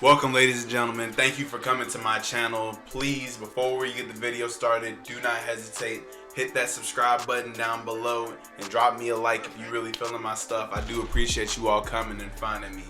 Welcome, ladies and gentlemen. Thank you for coming to my channel. Please, before we get the video started, do not hesitate. Hit that subscribe button down below and drop me a like if you really feeling my stuff. I do appreciate you all coming and finding me.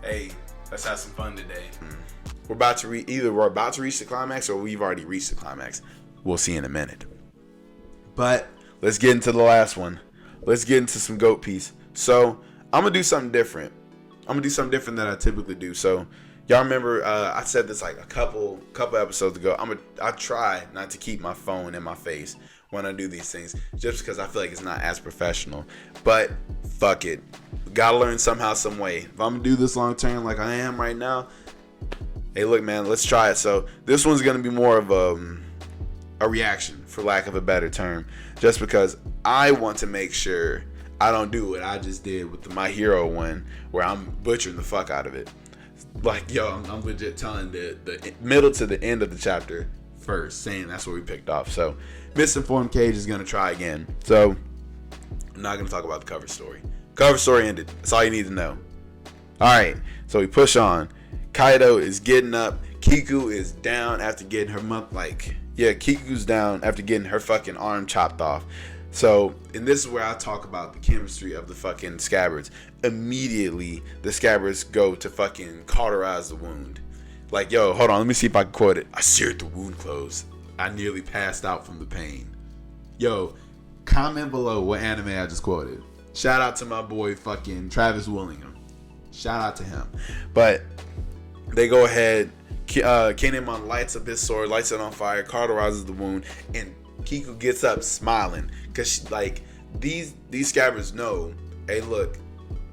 Hey, let's have some fun today. We're about to reach the climax or we've already reached the climax. We'll see in a minute. But let's get into the last one. Let's get into some goat piece. So I'm gonna do something different. Than I typically do. So y'all remember I said this like a couple episodes ago. I try not to keep my phone in my face when I do these things, just because I feel like it's not as professional. But fuck it, gotta learn somehow, some way. If I'm gonna do this long term like I am right now, hey, look, man, let's try it. So this one's gonna be more of a reaction, for lack of a better term, just because I want to make sure I don't do what I just did with the My Hero one, where I'm butchering the fuck out of it. Like, yo, I'm legit telling the middle to the end of the chapter first, saying that's where we picked off. So Misinformed Cage is gonna try again. So I'm not gonna talk about the cover story. Cover story ended. That's all you need to know. Alright, so we push on. Kaido is getting up. Kiku is down after getting her Kiku's down after getting her fucking arm chopped off. So, and this is where I talk about the chemistry of the fucking scabbards. Immediately, the scabbards go to fucking cauterize the wound. Like, yo, hold on, let me see if I can quote it. I seared the wound closed. I nearly passed out from the pain. Yo, comment below what anime I just quoted. Shout out to my boy fucking Travis Willingham. Shout out to him. But they go ahead. Kinemon lights up his sword, lights it on fire, cauterizes the wound, and Kiku gets up smiling, because these scabbards know, hey, look,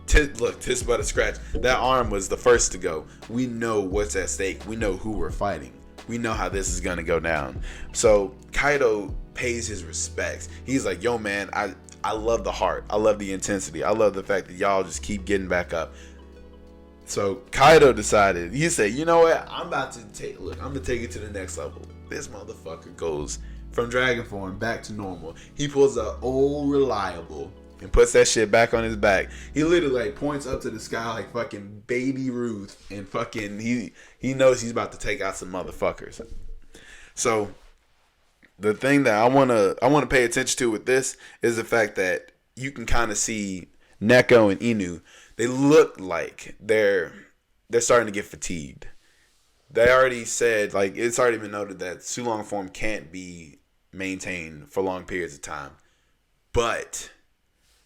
tis but a scratch. That arm was the first to go. We know what's at stake. We know who we're fighting. We know how this is gonna go down. So Kaido pays his respects. He's like, yo, man, I love the heart. I love the intensity. I love the fact that y'all just keep getting back up. So Kaido decided, he said, you know what, I'm gonna take it to the next level. This motherfucker goes from dragon form back to normal. He pulls a old reliable and puts that shit back on his back. He literally points up to the sky like fucking Baby Ruth, and fucking he knows he's about to take out some motherfuckers. So the thing that I wanna pay attention to with this is the fact that you can kind of see Neko and Inu. They look like they're starting to get fatigued. They already said, like, it's already been noted that Sulong form can't be maintained for long periods of time. But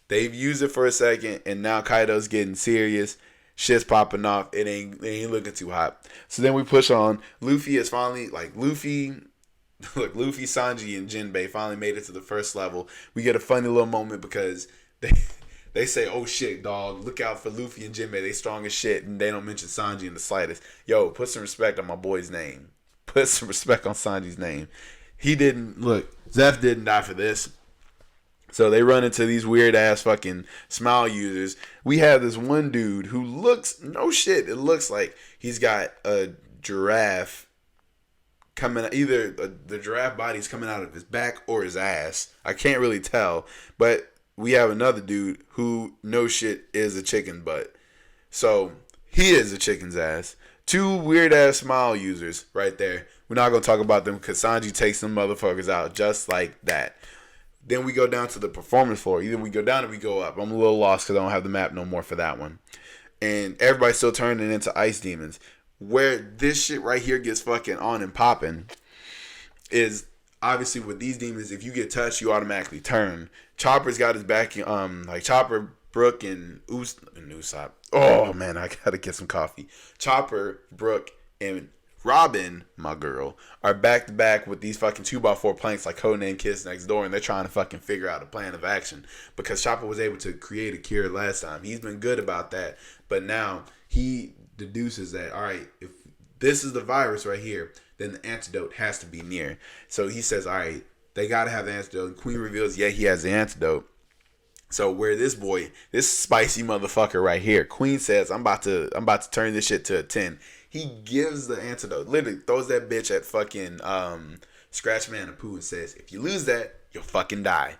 they've used it for a second, and now Kaido's getting serious. Shit's popping off. It ain't looking too hot. So then we push on. Luffy is finally, Luffy, Sanji, and Jinbei finally made it to the first level. We get a funny little moment because they say, oh shit, dog, look out for Luffy and Jinbei. They strong as shit, and they don't mention Sanji in the slightest. Yo, put some respect on my boy's name. Put some respect on Sanji's name. Zeph didn't die for this. So they run into these weird ass fucking smile users. We have this one dude who looks, no shit, it looks like he's got a giraffe coming, either the giraffe body's coming out of his back or his ass. I can't really tell, but we have another dude who, no shit, is a chicken butt. So he is a chicken's ass. Two weird ass smile users right there. We're not going to talk about them because Sanji takes them motherfuckers out just like that. Then we go down to the performance floor. Either we go down or we go up. I'm a little lost because I don't have the map no more for that one. And everybody's still turning into ice demons. Where this shit right here gets fucking on and popping is, obviously with these demons, if you get touched, you automatically turn. Chopper's got his back, Chopper, Brook, and Usopp. Oh man, I gotta get some coffee. Chopper, Brook, and Robin, my girl, are back to back with these fucking 2x4 planks like Codename Kiss next door, and they're trying to fucking figure out a plan of action because Chopper was able to create a cure last time. He's been good about that, but now he deduces that, all right, if this is the virus right here, then the antidote has to be near. So he says, all right, they gotta have the antidote. And Queen reveals, yeah, he has the antidote. So where this spicy motherfucker right here, Queen says, I'm about to turn this shit to a 10. He gives the antidote, literally throws that bitch at fucking Scratchman and Pooh and says, if you lose that, you'll fucking die.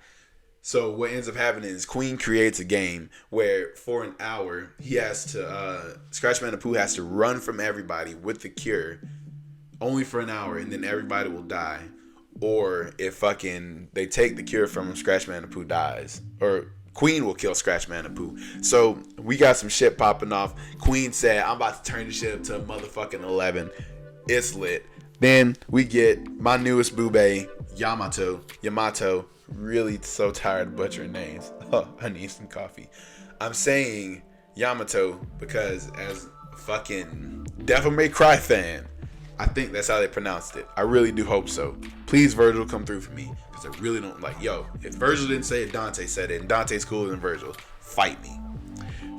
So what ends up happening is Queen creates a game where for an hour he has to Scratch Man and Pooh has to run from everybody with the cure only for an hour, and then everybody will die. Or if fucking they take the cure from him, Scratch Man and Pooh dies. Or Queen will kill Scratch Man and Pooh. So we got some shit popping off. Queen said, I'm about to turn the shit up to a motherfucking 11. It's lit. Then we get my newest boobay, Yamato. Really so tired of butchering names. Oh, I need some coffee. I'm saying Yamato because as a fucking Devil May Cry fan, I think that's how they pronounced it. I really do hope so. Please, Virgil, come through for me. Because I really don't like, if Virgil didn't say it, Dante said it. And Dante's cooler than Virgil. Fight me.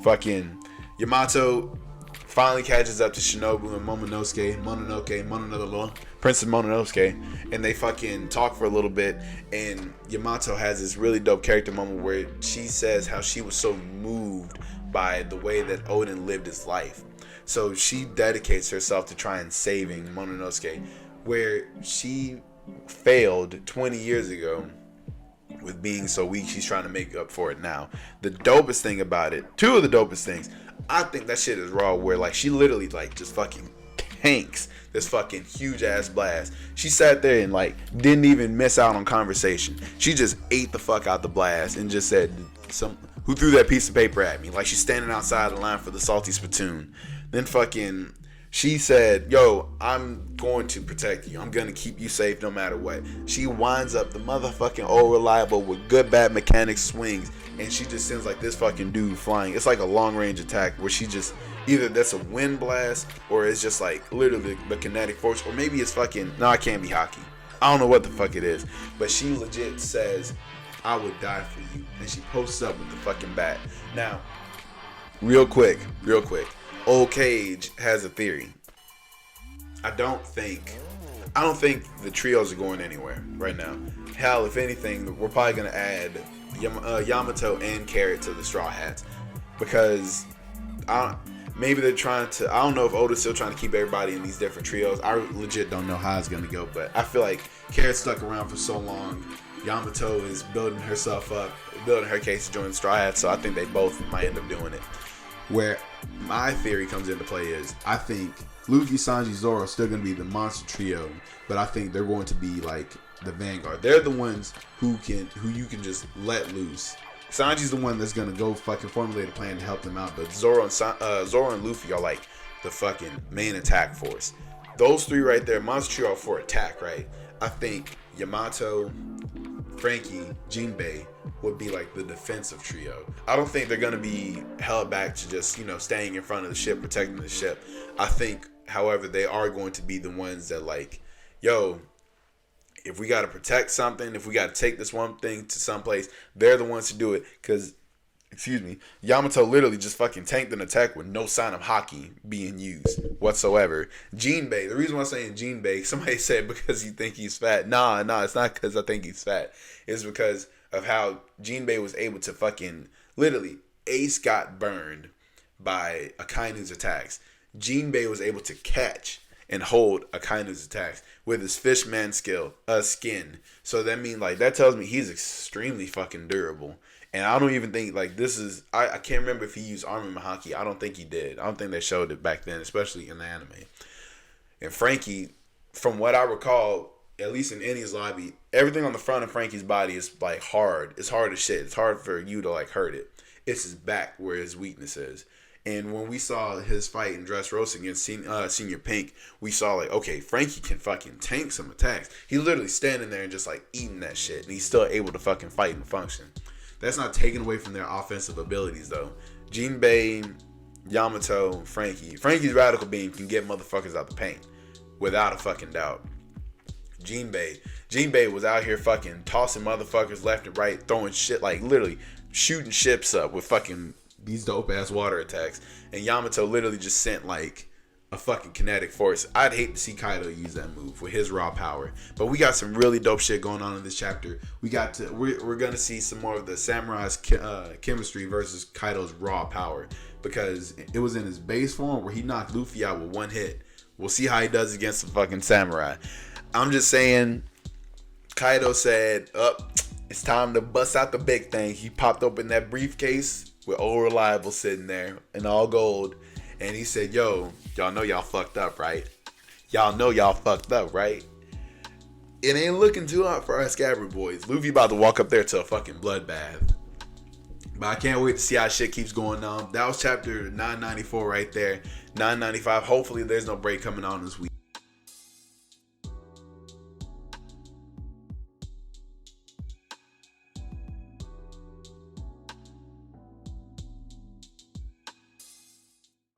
Fucking Yamato finally catches up to Shinobu and Mononoke, Princess Mononoke. And they fucking talk for a little bit. And Yamato has this really dope character moment where she says how she was so moved by the way that Odin lived his life. So she dedicates herself to trying saving Mononoke, where she failed 20 years ago with being so weak. She's trying to make up for it now. The dopest thing about it, two of the dopest things, I think that shit is raw, where like she literally like just fucking tanks this fucking huge ass blast. She sat there and like didn't even miss out on conversation. She just ate the fuck out the blast and just said, who threw that piece of paper at me? Like she's standing outside the line for the salty spittoon. Then fucking she said, yo, I'm going to protect you. I'm going to keep you safe no matter what. She winds up the motherfucking old reliable with good bad mechanics swings, and she just sends like this fucking dude flying. It's like a long range attack where she just, either that's a wind blast or it's just like literally the kinetic force, or maybe it's fucking, no, it can't be hockey. I don't know what the fuck it is, but she legit says, I would die for you. And she posts up with the fucking bat. Now, real quick. Old Cage has a theory. I don't think the trios are going anywhere right now. Hell, if anything, we're probably gonna add Yamato and Carrot to the Straw Hats, because maybe they're trying to. I don't know if Oda's still trying to keep everybody in these different trios. I legit don't know how it's gonna go, but I feel like Carrot stuck around for so long. Yamato is building herself up, building her case to join the Straw Hats, so I think they both might end up doing it. Where my theory comes into play is, I think Luffy, Sanji, Zoro are still going to be the monster trio, but I think they're going to be like the vanguard. They're the ones who you can just let loose. Sanji's the one that's going to go fucking formulate a plan to help them out, but Zoro and Luffy are like the fucking main attack force. Those three right there, monster trio, are for attack, right? I think Yamato, Frankie, Jinbei would be like the defensive trio. I don't think they're going to be held back to just, staying in front of the ship, protecting the ship. I think, however, they are going to be the ones that like, yo, if we got to protect something, if we got to take this one thing to someplace, they're the ones to do it. Because, Yamato literally just fucking tanked an attack with no sign of hockey being used whatsoever. Jinbei, the reason why I'm saying Jinbei, somebody said because you think he's fat. Nah, it's not because I think he's fat. It's because of how Jinbei was able to fucking, literally, Ace got burned by Akainu's attacks. Jinbei was able to catch and hold Akainu's attacks with his fishman skin. So that means, like, that tells me he's extremely fucking durable. And I don't even think, like, this is, I can't remember if he used armament haki. I don't think he did. I don't think they showed it back then, especially in the anime. And Frankie, from what I recall, at least in Eni's lobby, everything on the front of Frankie's body is, like, hard. It's hard as shit. It's hard for you to, like, hurt it. It's his back where his weakness is. And when we saw his fight in Dressrosa against Senior Pink, we saw, like, okay, Frankie can fucking tank some attacks. He's literally standing there and just, like, eating that shit. And he's still able to fucking fight and function. That's not taken away from their offensive abilities, though. Jinbei, Yamato, Frankie. Frankie's Radical Beam can get motherfuckers out the paint. Without a fucking doubt. Jinbei was out here fucking tossing motherfuckers left and right, throwing shit, like, literally shooting ships up with fucking these dope-ass water attacks. And Yamato literally just sent, like, a fucking kinetic force. I'd hate to see Kaido use that move with his raw power. But we got some really dope shit going on in this chapter. We're gonna see some more of the samurai's chemistry versus Kaido's raw power, because it was in his base form where he knocked Luffy out with one hit. We'll see how he does against the fucking samurai. I'm just saying, Kaido said, It's time to bust out the big thing. He popped open that briefcase with Old Reliable sitting there in all gold. And he said, yo, y'all know y'all fucked up, right? Y'all know y'all fucked up, right? It ain't looking too hot for our Scabbard boys. Luffy about to walk up there to a fucking bloodbath. But I can't wait to see how shit keeps going on. That was chapter 994 right there. 995. Hopefully there's no break coming on this week.